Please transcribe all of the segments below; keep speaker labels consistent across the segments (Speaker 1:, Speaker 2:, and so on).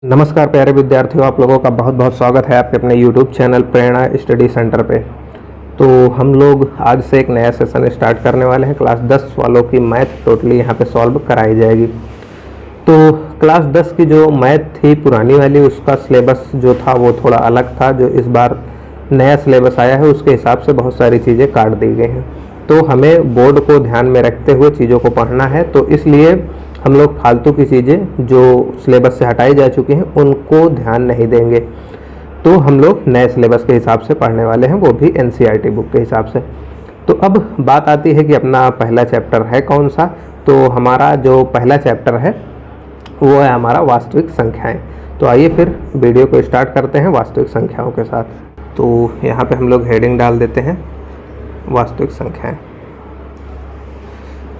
Speaker 1: नमस्कार प्यारे विद्यार्थियों, आप लोगों का बहुत बहुत स्वागत है आपके अपने YouTube चैनल प्रेरणा स्टडी सेंटर पे। तो हम लोग आज से एक नया सेशन स्टार्ट करने वाले हैं। क्लास 10 वालों की मैथ टोटली यहाँ पे सॉल्व कराई जाएगी। तो क्लास 10 की जो मैथ थी पुरानी वाली, उसका सिलेबस जो था वो थोड़ा अलग था। जो इस बार नया सिलेबस आया है उसके हिसाब से बहुत सारी चीज़ें काट दी गई हैं। तो हमें बोर्ड को ध्यान में रखते हुए चीज़ों को पढ़ना है। तो इसलिए हम लोग फालतू की चीज़ें जो सिलेबस से हटाई जा चुकी हैं उनको ध्यान नहीं देंगे। तो हम लोग नए सिलेबस के हिसाब से पढ़ने वाले हैं, वो भी एनसीईआरटी बुक के हिसाब से। तो अब बात आती है कि अपना पहला चैप्टर है कौन सा। तो हमारा जो पहला चैप्टर है वो है हमारा वास्तविक संख्याएं। तो आइए फिर वीडियो को स्टार्ट करते हैं वास्तविक संख्याओं के साथ। तो यहाँ पे हम लोग हेडिंग डाल देते हैं वास्तविक संख्याएं।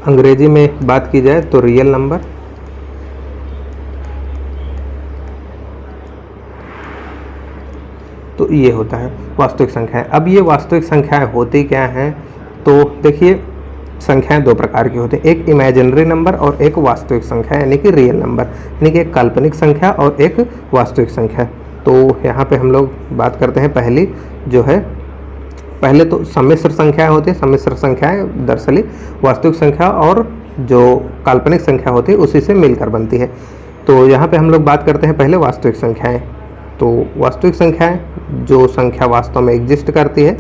Speaker 1: अंग्रेजी में बात की जाए तो रियल नंबर, तो ये होता है वास्तविक संख्याएं। अब ये वास्तविक संख्याएं होती क्या हैं? तो देखिए, संख्याएं दो प्रकार की होती हैं, एक इमेजिनरी नंबर और एक वास्तविक संख्या यानी कि रियल नंबर, यानी कि एक काल्पनिक संख्या और एक वास्तविक संख्या। तो यहाँ पे हम लोग बात करते हैं पहली जो है, पहले तो सम्मिश्र संख्याएं होती हैं। सम्मिश्र संख्याएं दरअसल वास्तविक संख्या और जो काल्पनिक संख्या होती है उसी से मिलकर बनती है। तो यहाँ पे हम लोग बात करते हैं पहले वास्तविक संख्याएं। तो वास्तविक संख्याएं जो संख्या वास्तव में एग्जिस्ट करती है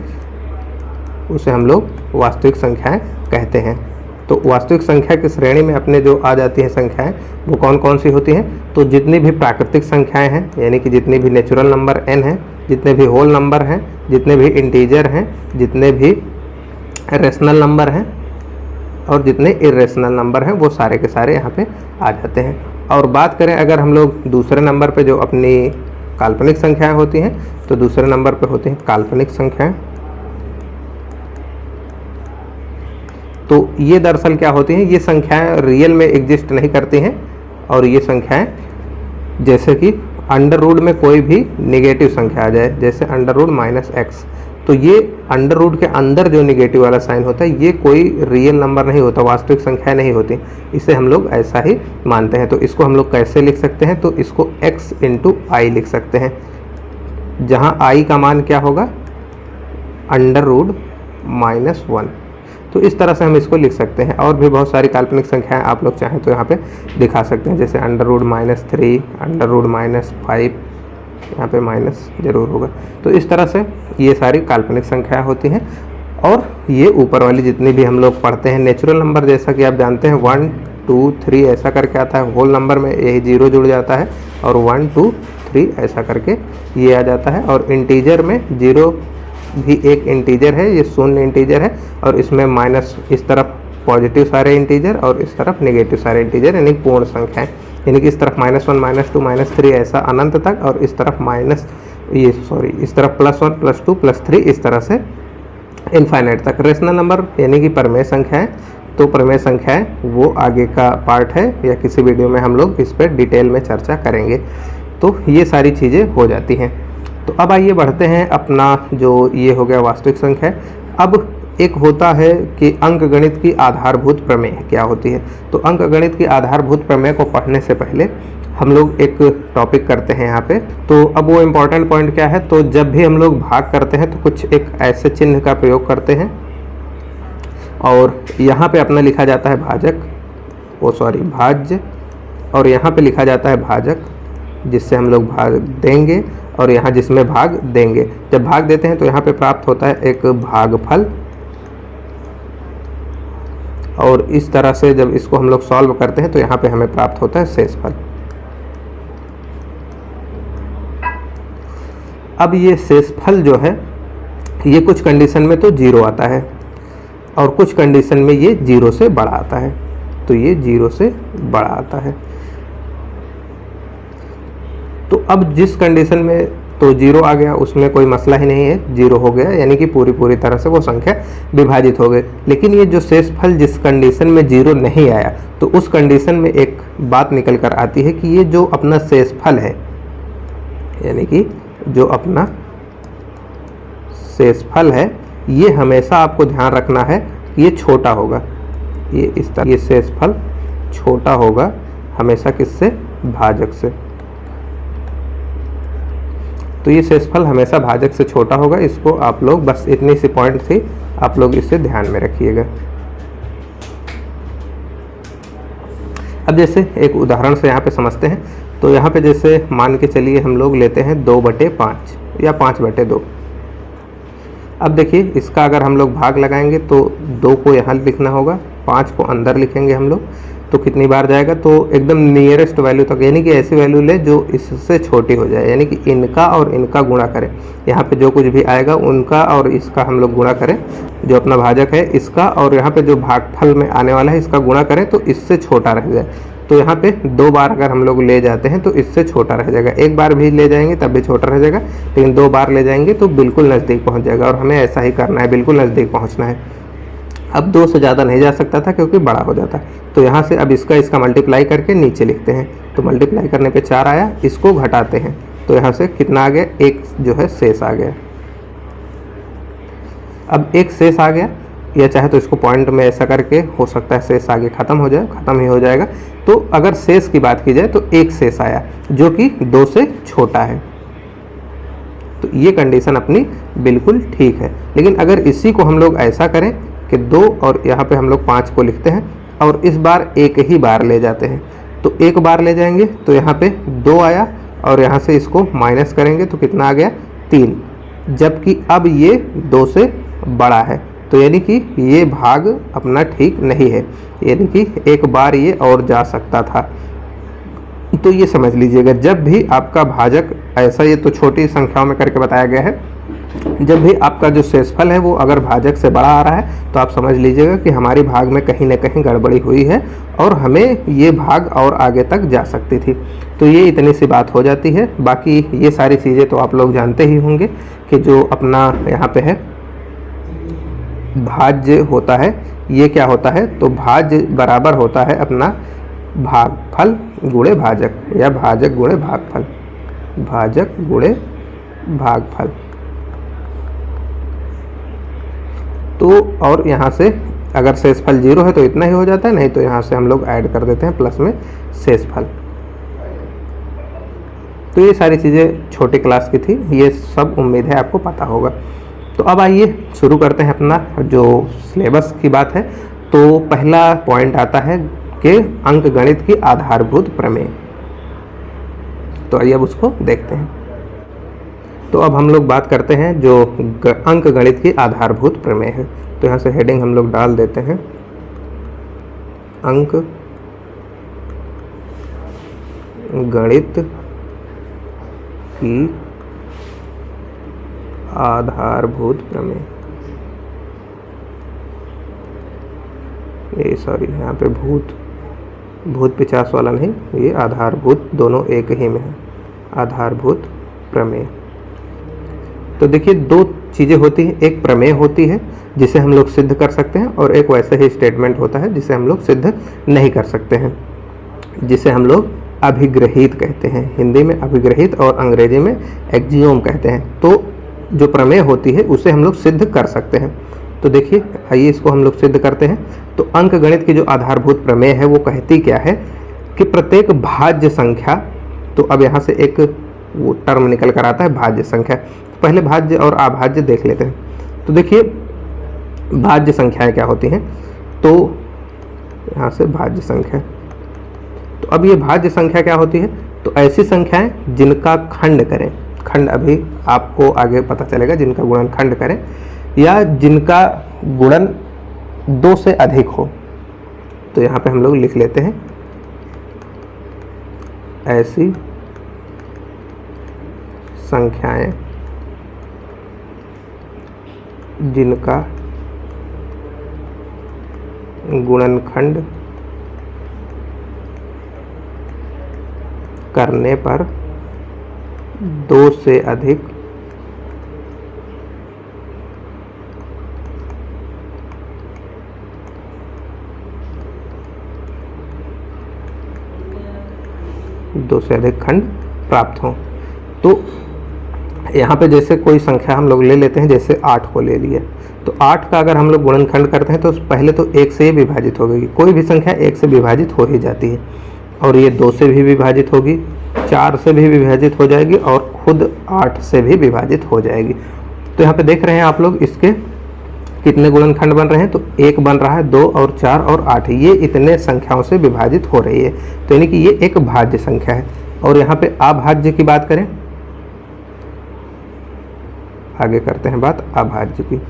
Speaker 1: उसे हम लोग वास्तविक संख्याएं कहते हैं। तो वास्तविक संख्या की श्रेणी में अपने जो आ जाती हैं संख्याएं वो कौन कौन सी होती हैं? तो जितनी भी प्राकृतिक संख्याएं हैं, यानी कि जितनी भी नेचुरल नंबर n हैं, जितने भी होल नंबर हैं, जितने भी इंटीजर हैं, जितने भी रेशनल नंबर हैं और जितने इरेशनल नंबर हैं, वो सारे के सारे यहाँ पे आ जाते हैं। और बात करें अगर हम लोग दूसरे नंबर पे जो अपनी काल्पनिक संख्याएं होती हैं, तो दूसरे नंबर पे होती हैं काल्पनिक संख्याएं। तो ये दरअसल क्या होती हैं? ये संख्याएं रियल में एग्जिस्ट नहीं करती हैं और ये संख्याएं जैसे कि अंडर रूट में कोई भी नेगेटिव संख्या आ जाए, जैसे अंडर रूट -x, तो ये अंडर रूट के अंदर जो नेगेटिव वाला साइन होता है ये कोई रियल नंबर नहीं होता, वास्तविक संख्या नहीं होती। इसे हम लोग ऐसा ही मानते हैं। तो इसको हम लोग कैसे लिख सकते हैं? तो इसको x × i लिख सकते हैं, जहाँ i का मान क्या होगा? Under root -1। तो इस तरह से हम इसको लिख सकते हैं। और भी बहुत सारी काल्पनिक संख्याएं आप लोग चाहें तो यहाँ पे दिखा सकते हैं, जैसे अंडर रूट -3, अंडर रूट -5, यहाँ पे माइनस जरूर होगा। तो इस तरह से ये सारी काल्पनिक संख्याएं होती हैं। और ये ऊपर वाली जितनी भी हम लोग पढ़ते हैं नेचुरल नंबर, जैसा कि आप जानते हैं 1 2 3 ऐसा करके आता है। होल नंबर में यही 0 जुड़ जाता है और 1 2 3 ऐसा करके ये आ जाता है। और इंटीजर में 0 भी एक इंटीजर है, ये शून्य इंटीजर है, और इसमें माइनस इस तरफ पॉजिटिव सारे इंटीजर और इस तरफ नेगेटिव सारे इंटीजर, यानी पूर्ण संख्याएं, यानी कि इस तरफ -1 -2 -3 ऐसा अनंत तक, और इस तरफ इस तरफ +1 +2 +3 इस तरह से इनफाइनाइट तक। रेशनल नंबर यानी कि परमेय संख्याएं। तो परमेय संख्याएं वो आगे का पार्ट है, या किसी वीडियो में हम लोग इस पर डिटेल में चर्चा करेंगे। तो ये सारी चीज़ें हो जाती हैं। तो अब आइए बढ़ते हैं अपना जो ये हो गया वास्तविक संख्या। अब एक होता है कि अंकगणित की आधारभूत प्रमेय क्या होती है। तो अंकगणित की आधारभूत प्रमेय को पढ़ने से पहले हम लोग एक टॉपिक करते हैं यहाँ पे। तो अब वो इम्पोर्टेंट पॉइंट क्या है? तो जब भी हम लोग भाग करते हैं तो कुछ एक ऐसे चिन्ह का प्रयोग करते हैं और यहाँ पे अपना लिखा जाता है भाज्य, और यहाँ पे लिखा जाता है भाजक, जिससे हम लोग भाग देंगे, और यहाँ जिसमें भाग देंगे। जब भाग देते हैं तो यहाँ पे प्राप्त होता है एक भागफल, और इस तरह से जब इसको हम लोग सॉल्व करते हैं तो यहाँ पे हमें प्राप्त होता है शेषफल। अब ये शेषफल जो है ये कुछ कंडीशन में तो 0 आता है और कुछ कंडीशन में ये 0 से बड़ा आता है। तो ये 0 से बड़ा आता है। तो अब जिस कंडीशन में तो 0 आ गया उसमें कोई मसला ही नहीं है, 0 हो गया, यानी कि पूरी तरह से वो संख्या विभाजित हो गई। लेकिन ये जो शेषफल जिस कंडीशन में 0 नहीं आया, तो उस कंडीशन में एक बात निकल कर आती है कि ये जो अपना शेषफल है, यानी कि जो अपना शेषफल है, ये हमेशा आपको ध्यान रखना है कि ये छोटा होगा। ये इस तरह ये शेषफल छोटा होगा हमेशा किससे? भाजक से। तो ये शेषफल हमेशा भाजक से छोटा होगा। इसको आप लोग बस इतनी सी पॉइंट थी, आप लोग इसे ध्यान में रखिएगा। अब जैसे एक उदाहरण से यहाँ पे समझते हैं। तो यहाँ पे जैसे मान के चलिए हम लोग लेते हैं 2/5 या 5/2। अब देखिए इसका अगर हम लोग भाग लगाएंगे तो 2 को यहाँ लिखना होगा, 5 को अंदर लिखेंगे हम लोग, तो कितनी बार जाएगा, तो एकदम नियरेस्ट वैल्यू तक, यानी कि ऐसी वैल्यू ले जो इससे छोटी हो जाए, यानी कि इनका और इनका गुणा करें। यहाँ पे जो कुछ भी आएगा उनका और इसका हम लोग गुणा करें, जो अपना भाजक है इसका, और यहाँ पे जो भागफल में आने वाला है इसका गुणा करें तो इससे छोटा रह जाए। तो यहाँ पे 2 बार अगर हम लोग ले जाते हैं तो इससे छोटा रह जाएगा। 1 बार भी ले जाएंगे तब भी छोटा रह जाएगा, लेकिन 2 बार ले जाएंगे तो बिल्कुल नज़दीक पहुँच जाएगा। और हमें ऐसा ही करना है, बिल्कुल नज़दीक पहुँचना है। अब 2 से ज़्यादा नहीं जा सकता था क्योंकि बड़ा हो जाता। तो यहाँ से अब इसका मल्टीप्लाई करके नीचे लिखते हैं। तो मल्टीप्लाई करने पे 4 आया, इसको घटाते हैं तो यहाँ से कितना आ गया, 1 जो है शेष आ गया। अब 1 शेष आ गया, या चाहे तो इसको पॉइंट में ऐसा करके हो सकता है शेष आगे ख़त्म हो जाए, ख़त्म ही हो जाएगा। तो अगर शेष की बात की जाए तो 1 शेष आया जो कि 2 से छोटा है। तो ये कंडीशन अपनी बिल्कुल ठीक है। लेकिन अगर इसी को हम लोग ऐसा करें कि 2 और यहाँ पे हम लोग 5 को लिखते हैं और इस बार 1 ही बार ले जाते हैं, तो 1 बार ले जाएंगे तो यहाँ पे 2 आया और यहाँ से इसको माइनस करेंगे तो कितना आ गया, 3, जबकि अब ये 2 से बड़ा है। तो यानी कि ये भाग अपना ठीक नहीं है, यानी कि 1 बार ये और जा सकता था। तो ये समझ लीजिएगा, जब भी आपका भाजक ऐसा, ये तो छोटी संख्याओं में करके बताया गया है, जब भी आपका जो शेषफल है वो अगर भाजक से बड़ा आ रहा है तो आप समझ लीजिएगा कि हमारी भाग में कहीं ना कहीं गड़बड़ी हुई है और हमें ये भाग और आगे तक जा सकती थी। तो ये इतनी सी बात हो जाती है। बाकी ये सारी चीज़ें तो आप लोग जानते ही होंगे कि जो अपना यहाँ पे है भाज्य होता है, ये क्या होता है, तो भाज्य बराबर होता है अपना भागफल गुणे भाजक, या भाजक गुणे भागफल, भाजक गुणे भागफल। तो और यहाँ से अगर शेषफल 0 है तो इतना ही हो जाता है, नहीं तो यहाँ से हम लोग ऐड कर देते हैं प्लस में शेषफल। तो ये सारी चीज़ें छोटी क्लास की थी, ये सब उम्मीद है आपको पता होगा। तो अब आइए शुरू करते हैं अपना जो सिलेबस की बात है। तो पहला पॉइंट आता है कि अंकगणित की आधारभूत प्रमेय। तो आइए अब उसको देखते हैं। तो अब हम लोग बात करते हैं जो अंकगणित की आधारभूत प्रमेय है। तो यहाँ से हेडिंग हम लोग डाल देते हैं, अंक गणित की आधारभूत प्रमेय। ये सॉरी, यहाँ पे भूत 50 वाला नहीं, ये आधारभूत, दोनों एक ही में है, आधारभूत प्रमेय। तो देखिए 2 चीज़ें होती हैं, एक प्रमेय होती है जिसे हम लोग सिद्ध कर सकते हैं और एक वैसे ही स्टेटमेंट होता है जिसे हम लोग सिद्ध नहीं कर सकते हैं, जिसे हम लोग अभिग्रहित कहते हैं। हिंदी में अभिग्रहित और अंग्रेजी में एक्जियोम कहते हैं। तो जो प्रमेय होती है उसे हम लोग सिद्ध कर सकते हैं। तो देखिए आइए इसको हम लोग सिद्ध करते हैं। तो अंकगणित की जो आधारभूत प्रमेय है वो कहती क्या है कि प्रत्येक भाज्य संख्या, तो अब यहाँ से एक वो टर्म निकल कर आता है भाज्य संख्या। तो पहले भाज्य और अभाज्य देख लेते हैं। तो देखिए भाज्य संख्याएं क्या होती हैं, तो यहाँ से भाज्य संख्या, तो अब ये भाज्य संख्या क्या होती है, तो ऐसी संख्याएं जिनका खंड करें, खंड अभी आपको आगे पता चलेगा, जिनका गुणन खंड करें या जिनका गुणन 2 से अधिक हो। तो यहाँ पे हम लोग लिख लेते हैं ऐसी संख्याएं जिनका गुणनखंड करने पर 2 से अधिक खंड प्राप्त हों। तो यहाँ पे जैसे कोई संख्या हम लोग ले लेते हैं, जैसे 8 को ले लिया, तो 8 का अगर हम लोग गुणनखंड करते हैं तो पहले तो 1 से ही विभाजित हो गई। कोई भी संख्या 1 से विभाजित हो ही जाती है, और ये 2 से भी विभाजित होगी, 4 से भी विभाजित हो जाएगी और खुद 8 से भी विभाजित हो जाएगी। तो यहाँ पे देख रहे हैं आप लोग इसके कितने गुणनखंड बन रहे हैं, तो 1 बन रहा है, 2 और 4 और 8, ये इतने संख्याओं से विभाजित हो रही है। तो यानी कि ये एक भाज्य संख्या है। और यहाँ पे अभाज्य की बात करें, आगे करते हैं बात अभाज्य की,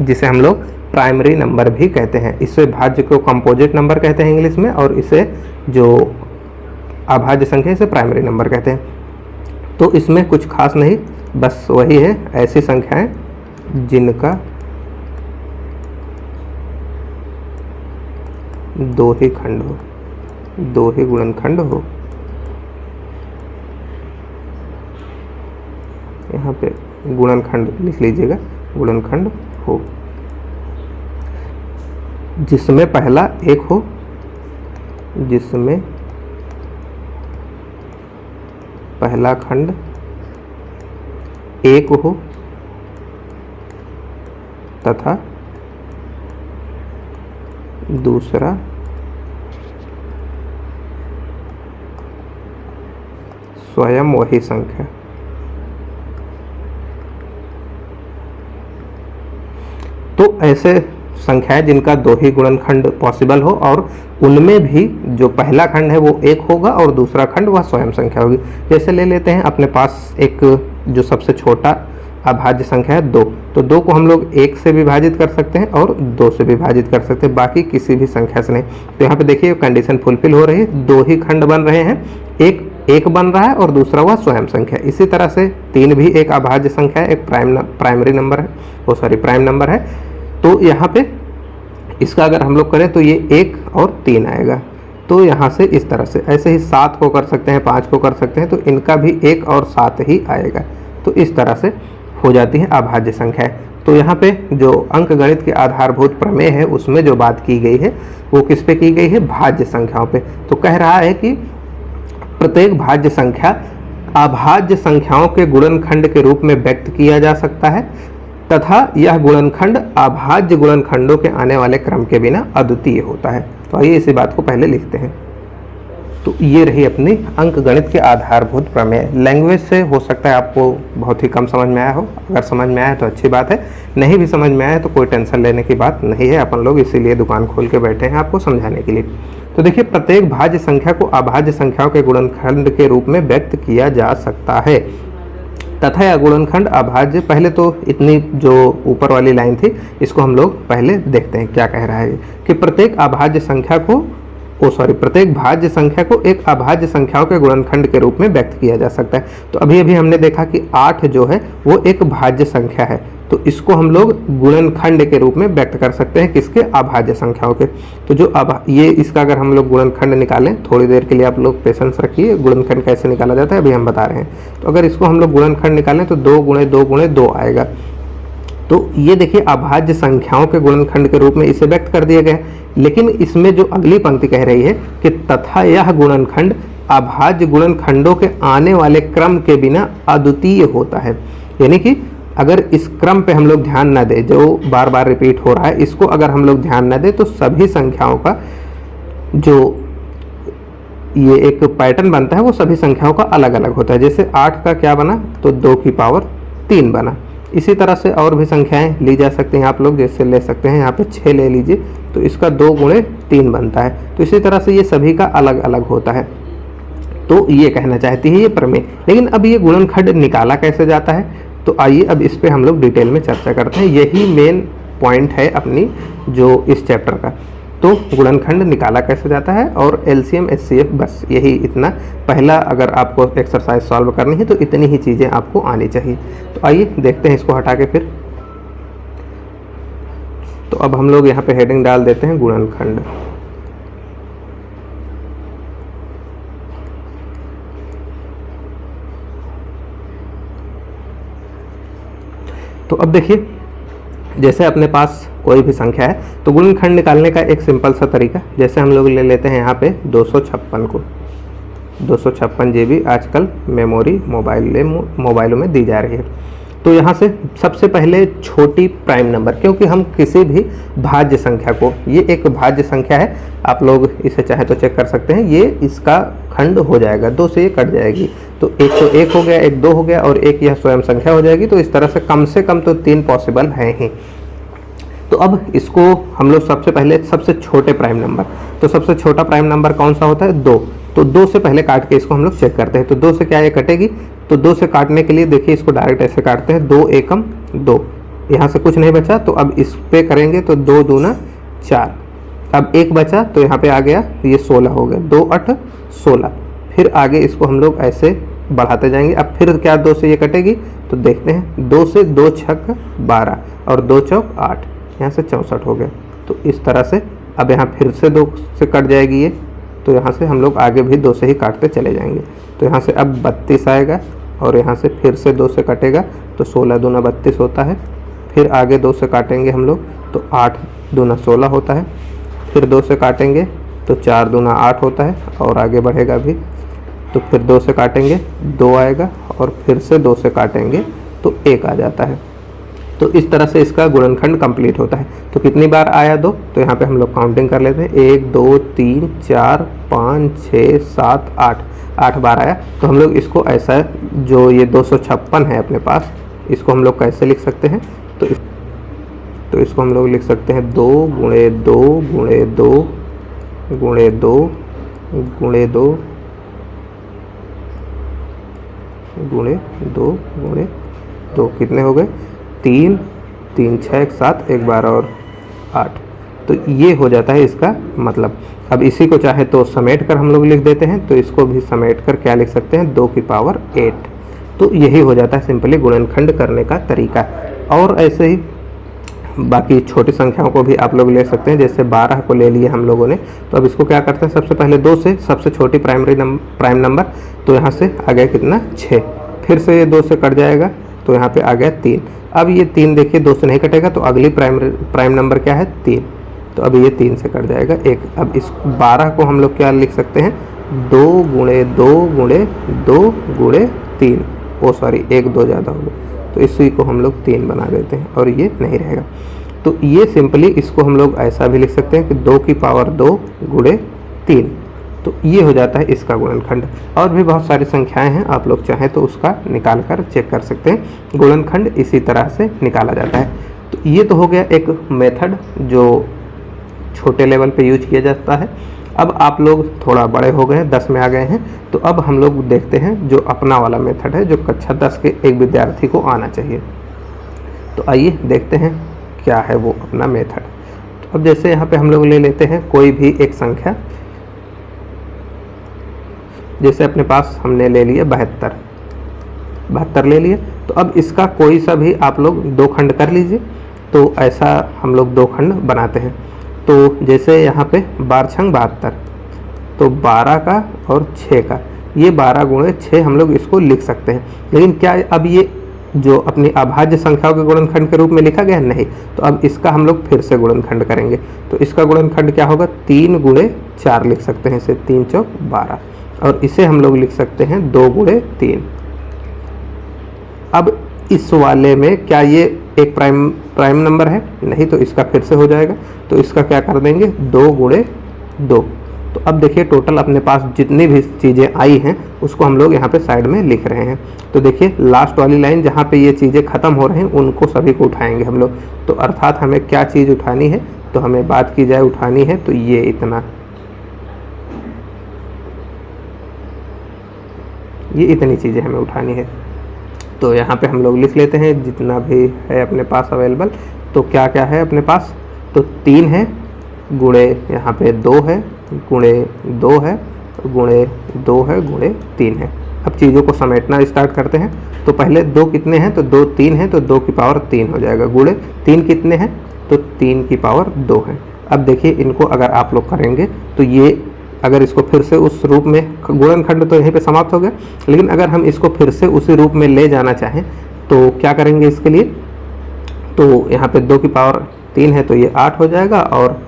Speaker 1: जिसे हम लोग प्राइमरी नंबर भी कहते हैं। इससे भाज्य को कंपोजिट नंबर कहते हैं इंग्लिश में, और इसे जो अभाज्य संख्या इसे प्राइमरी नंबर कहते हैं। तो इसमें कुछ खास नहीं, बस वही है, ऐसी संख्याएं जिनका 2 ही खंड हो, 2 ही गुणनखंड हो। यहाँ पे गुणनखंड लिख लीजिएगा, गुणनखंड हो जिसमें पहला 1 हो, जिसमें पहला खंड 1 हो तथा दूसरा स्वयं वही संख्या। तो ऐसे संख्याएं जिनका 2 ही गुणनखंड पॉसिबल हो और उनमें भी जो पहला खंड है वो 1 होगा और दूसरा खंड वह स्वयं संख्या होगी। जैसे ले लेते हैं अपने पास एक जो सबसे छोटा अभाज्य संख्या है 2, तो 2 को हम लोग 1 से विभाजित कर सकते हैं और 2 से विभाजित कर सकते हैं, बाकी किसी भी संख्या से नहीं। तो यहाँ पे देखिए कंडीशन फुलफिल हो रही है, 2 ही खंड बन रहे हैं, एक बन रहा है और दूसरा वह स्वयं संख्या। इसी तरह से 3 भी एक अभाज्य संख्या है, एक प्राइमरी नंबर है, वो सॉरी प्राइम नंबर है। तो यहाँ पे इसका अगर हम लोग करें तो ये 1 और 3 आएगा। तो यहाँ से इस तरह से ऐसे ही 7 को कर सकते हैं, 5 को कर सकते हैं, तो इनका भी 1 और 7 ही आएगा। तो इस तरह से हो जाती है अभाज्य संख्याएं। तो यहाँ पे जो अंकगणित के आधारभूत प्रमेय है उसमें जो बात की गई है वो किस पे की गई है, भाज्य संख्याओं पे। तो कह रहा है कि प्रत्येक भाज्य संख्या अभाज्य संख्याओं के गुणनखंड के रूप में व्यक्त किया जा सकता है तथा यह गुणनखंड अभाज्य गुणनखंडों के आने वाले क्रम के बिना अद्वितीय होता है। तो आइए इसी बात को पहले लिखते हैं। तो ये रही अपनी अंकगणित के आधारभूत प्रमेय। लैंग्वेज से हो सकता है आपको बहुत ही कम समझ में आया हो, अगर समझ में आया तो अच्छी बात है, नहीं भी समझ में आया तो कोई टेंशन लेने की बात नहीं है, अपन लोग इसीलिए दुकान खोल के बैठे हैं आपको समझाने के लिए। तो देखिए, प्रत्येक भाज्य संख्या को अभाज्य संख्याओं के गुणनखंड के रूप में व्यक्त किया जा सकता है तथा यह गुणनखंड अभाज्य, पहले तो इतनी जो ऊपर वाली लाइन थी इसको हम लोग पहले देखते हैं क्या कह रहा है कि प्रत्येक भाज्य संख्या को एक अभाज्य संख्याओं के गुणनखंड के रूप में व्यक्त किया जा सकता है। तो अभी अभी हमने देखा कि 8 जो है वो एक भाज्य संख्या है, तो इसको हम लोग गुणनखंड के रूप में व्यक्त कर सकते हैं, किसके, अभाज्य संख्याओं के। तो जो ये इसका अगर हम लोग गुणनखंड निकालें, थोड़ी देर के लिए आप लोग पेशेंस रखिए, गुणनखंड कैसे निकाला जाता है अभी हम बता रहे हैं। तो अगर इसको हम लोग गुणनखंड निकालें तो 2 × 2 × 2 आएगा। तो ये देखिए अभाज्य संख्याओं के गुणनखंड के रूप में इसे व्यक्त कर दिया गया। लेकिन इसमें जो अगली पंक्ति कह रही है कि तथा यह गुणनखंड अभाज्य गुणनखंडों के आने वाले क्रम के बिना अद्वितीय होता है। यानी कि अगर इस क्रम पे हम लोग ध्यान न दें, जो बार बार रिपीट हो रहा है, इसको अगर हम लोग ध्यान न दें तो सभी संख्याओं का जो ये एक पैटर्न बनता है वो सभी संख्याओं का अलग अलग होता है। जैसे 8 का क्या बना, तो 2 की पावर 3 बना। इसी तरह से और भी संख्याएं ली जा सकती हैं आप लोग, जैसे ले सकते हैं यहाँ पे 6 ले लीजिए, तो इसका 2 × 3 बनता है। तो इसी तरह से ये सभी का अलग अलग होता है। तो ये कहना चाहती है ये प्रमेय। लेकिन अब ये गुणनखंड निकाला कैसे जाता है, तो आइए अब इस पे हम लोग डिटेल में चर्चा करते हैं। यही मेन पॉइंट है अपनी जो इस चैप्टर का। तो गुणनखंड निकाला कैसे जाता है और LCM HCF, बस यही इतना। पहला अगर आपको एक्सरसाइज सॉल्व करनी है तो इतनी ही चीज़ें आपको आनी चाहिए। तो आइए देखते हैं इसको हटा के फिर। तो अब हम लोग यहाँ पे हेडिंग डाल देते हैं गुणनखंड। तो अब देखिए, जैसे अपने पास कोई भी संख्या है तो गुणनखंड निकालने का एक सिंपल सा तरीका, जैसे हम लोग ले लेते हैं यहाँ पे 256 को। 256 GB आजकल मेमोरी मोबाइलों में दी जा रही है। तो यहाँ से सबसे पहले छोटी प्राइम नंबर, क्योंकि हम किसी भी भाज्य संख्या को, ये एक भाज्य संख्या है, आप लोग इसे चाहे तो चेक कर सकते हैं, ये इसका खंड हो जाएगा, 2 से ये कट जाएगी, तो एक हो गया, एक 2 हो गया और एक यह स्वयं संख्या हो जाएगी। तो इस तरह से कम तो 3 पॉसिबल हैं ही। तो अब इसको हम लोग सबसे पहले सबसे छोटे प्राइम नंबर, तो सबसे छोटा प्राइम नंबर कौन सा होता है? 2। तो 2 से पहले काट के इसको हम लोग चेक करते हैं। तो 2 से क्या ये कटेगी? तो 2 से काटने के लिए देखिए इसको डायरेक्ट ऐसे काटते हैं, 2 एकम 2, यहाँ से कुछ नहीं बचा, तो अब इस पे करेंगे तो 2 दूना 4, अब 1 बचा तो यहाँ पे आ गया, ये 16 हो गया, 2 8 16। फिर आगे इसको हम लोग ऐसे बढ़ाते जाएंगे। अब फिर क्या 2 से ये कटेगी? तो देखते हैं, 2 से 2 छक 12 और 2 चौक 8, यहाँ से 64 हो गया। तो इस तरह से अब यहाँ फिर से 2 से कट जाएगी ये, तो यहाँ से हम लोग आगे भी 2 से ही काटते चले जाएंगे। तो यहाँ से अब 32 आएगा और यहाँ से फिर से 2 से कटेगा, तो 16 दूना 32 होता है। फिर आगे 2 से काटेंगे हम लोग तो 8 दूना 16 होता है। फिर 2 से काटेंगे तो 4 दूना 8 होता है और आगे बढ़ेगा भी। तो फिर 2 से काटेंगे 2 आएगा और फिर से 2 से काटेंगे तो 1 आ जाता है। तो इस तरह से इसका गुणनखंड कंप्लीट होता है। तो कितनी बार आया 2? तो यहाँ पे हम लोग काउंटिंग कर लेते हैं, 1 2 3 4 5 6 7 8 बार आया। तो हम लोग इसको ऐसा, जो ये 256 है अपने पास, इसको हम लोग कैसे लिख सकते हैं? तो इसको हम लोग लिख सकते हैं 2 गुणे 2 गुणे 2 गुणे 2 गुणे 2 गुणे 2 गुणे 2, कितने हो गए? 3 3 6 1 7 1 12 और 8। तो ये हो जाता है इसका मतलब। अब इसी को चाहे तो समेट कर हम लोग लिख देते हैं, तो इसको भी समेट कर क्या लिख सकते हैं? 2 की पावर 8। तो यही हो जाता है सिंपली गुणनखंड करने का तरीका। और ऐसे ही बाकी छोटी संख्याओं को भी आप लोग ले सकते हैं। जैसे 12 को ले लिए हम लोगों ने, तो अब इसको क्या करते हैं? सबसे पहले 2 से सबसे छोटी प्राइम नंबर, तो यहाँ से आ गया कितना? 6। फिर से ये 2 से कट जाएगा, तो यहाँ पे आ गया 3। अब ये 3 देखिए 2 से नहीं कटेगा, तो अगली प्राइम नंबर क्या है? 3। तो अब ये 3 से कट जाएगा 1। अब इस 12 को हम लोग क्या लिख सकते हैं? 2 गुणे 2 गुणे 2 गुणे 3। ओ सॉरी, 1 2 ज़्यादा हो गया, तो इसी को हम लोग 3 बना देते हैं और ये नहीं रहेगा। तो ये सिंपली इसको हम लोग ऐसा भी लिख सकते हैं कि 2 की पावर 2 गुणे 3। तो ये हो जाता है इसका गुणनखंड। और भी बहुत सारी संख्याएं हैं, आप लोग चाहें तो उसका निकाल कर चेक कर सकते हैं। गुणनखंड इसी तरह से निकाला जाता है। तो ये तो हो गया एक मेथड जो छोटे लेवल पे यूज किया जाता है। अब आप लोग थोड़ा बड़े हो गए हैं, 10 में आ गए हैं, तो अब हम लोग देखते हैं जो अपना वाला मेथड है, जो कक्षा 10 के एक विद्यार्थी को आना चाहिए। तो आइए देखते हैं क्या है वो अपना मेथड। तो अब जैसे यहाँ पे हम लोग ले लेते हैं कोई भी एक संख्या, जैसे अपने पास हमने ले लिया 72 ले लिए। तो अब इसका कोई सा भी आप लोग 2 खंड कर लीजिए। तो ऐसा हम लोग 2 खंड बनाते हैं। तो जैसे यहाँ पे 12 छंग 72, तो 12 का और 6 का, ये 12 गुणे 6 हम लोग इसको लिख सकते हैं। लेकिन क्या अब ये जो अपनी अभाज्य संख्याओं के गुणनखंड के रूप में लिखा गया है? नहीं। तो अब इसका हम लोग फिर से गुणनखंड करेंगे। तो इसका गुणनखंड क्या होगा? 3 गुणे 4 लिख सकते हैं इसे, 3 चौक 12, और इसे हम लोग लिख सकते हैं 2 गुणे 3। अब इस वाले में क्या ये एक प्राइम नंबर है? नहीं। तो इसका फिर से हो जाएगा। तो इसका क्या कर देंगे? 2 गुणे 2। तो अब देखिए टोटल अपने पास जितनी भी चीज़ें आई हैं उसको हम लोग यहाँ पे साइड में लिख रहे हैं। तो देखिए लास्ट वाली लाइन जहाँ पे ये चीज़ें ख़त्म हो रही हैं उनको सभी को उठाएंगे हम लोग। तो अर्थात हमें क्या चीज़ उठानी है? तो हमें बात की जाए उठानी है तो ये इतना, ये इतनी चीज़ें हमें उठानी है। तो यहाँ पे हम लोग लिख लेते हैं जितना भी है अपने पास अवेलेबल। तो क्या क्या है अपने पास? तो 3 है, गुणे यहाँ पे 2 है, गुणे 2 है, गुणे 2 है, गुणे 3 है। अब चीज़ों को समेटना स्टार्ट करते हैं। तो पहले 2 कितने हैं? तो 2 3 है, तो 2 की पावर 3 हो जाएगा। गुणे 3 कितने हैं? तो 3 की पावर 2 है। अब देखिए इनको अगर आप लोग करेंगे तो ये, अगर इसको फिर से उस रूप में, गुणनखंड तो यहीं पे समाप्त हो गया, लेकिन अगर हम इसको फिर से उसी रूप में ले जाना चाहें तो क्या करेंगे इसके लिए? तो यहाँ पे 2 की पावर 3 है तो ये 8 हो जाएगा, और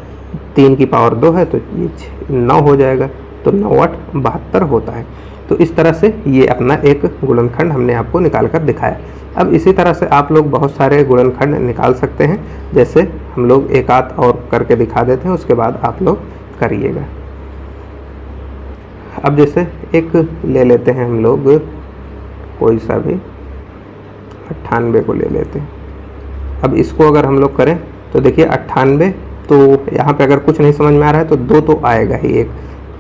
Speaker 1: 3 की पावर 2 है तो ये 9 हो जाएगा। तो 9 8 72 होता है। तो इस तरह से ये अपना एक गुणनखंड हमने आपको निकाल कर दिखाया। अब इसी तरह से आप लोग बहुत सारे गुणनखंड निकाल सकते हैं, जैसे हम लोग एक आध और करके दिखा देते हैं, उसके बाद आप लोग करिएगा। अब जैसे एक ले लेते हैं हम लोग कोई सा भी 98 को ले लेते हैं। अब इसको अगर हम लोग करें तो देखिए 98, तो यहाँ पे अगर कुछ नहीं समझ में आ रहा है तो 2 तो आएगा ही एक,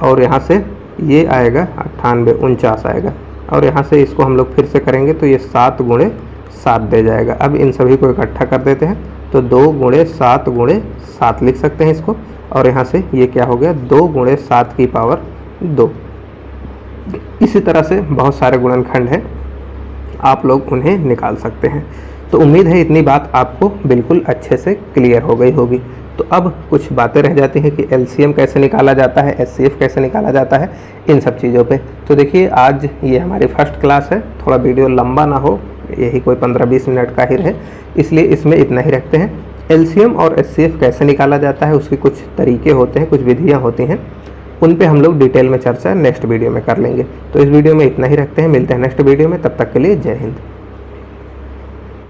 Speaker 1: और यहाँ से ये आएगा 98 49 आएगा, और यहाँ से इसको हम लोग फिर से करेंगे तो ये 7 × 7 दे जाएगा। अब इन सभी को इकट्ठा कर देते हैं तो 2 × 7 × 7 लिख सकते हैं इसको, और यहाँ से ये क्या हो गया 2 × 7 की पावर 2। इसी तरह से बहुत सारे गुणनखंड हैं, आप लोग उन्हें निकाल सकते हैं। तो उम्मीद है इतनी बात आपको बिल्कुल अच्छे से क्लियर हो गई होगी। तो अब कुछ बातें रह जाती हैं कि एलसीएम कैसे निकाला जाता है, एचसीएफ कैसे निकाला जाता है, इन सब चीज़ों पे। तो देखिए आज ये हमारी फर्स्ट क्लास है, थोड़ा वीडियो लंबा ना हो, यही कोई 15-20 मिनट का ही रहे, इसलिए इसमें इतना ही रखते हैं। एलसीएम और एचसीएफ कैसे निकाला जाता है उसके कुछ तरीके होते हैं, कुछ विधियाँ होती हैं, उन पे हम लोग डिटेल में चर्चा नेक्स्ट वीडियो में कर लेंगे। तो इस वीडियो में इतना ही रखते हैं, मिलते हैं नेक्स्ट वीडियो में, तब तक के लिए जय हिंद।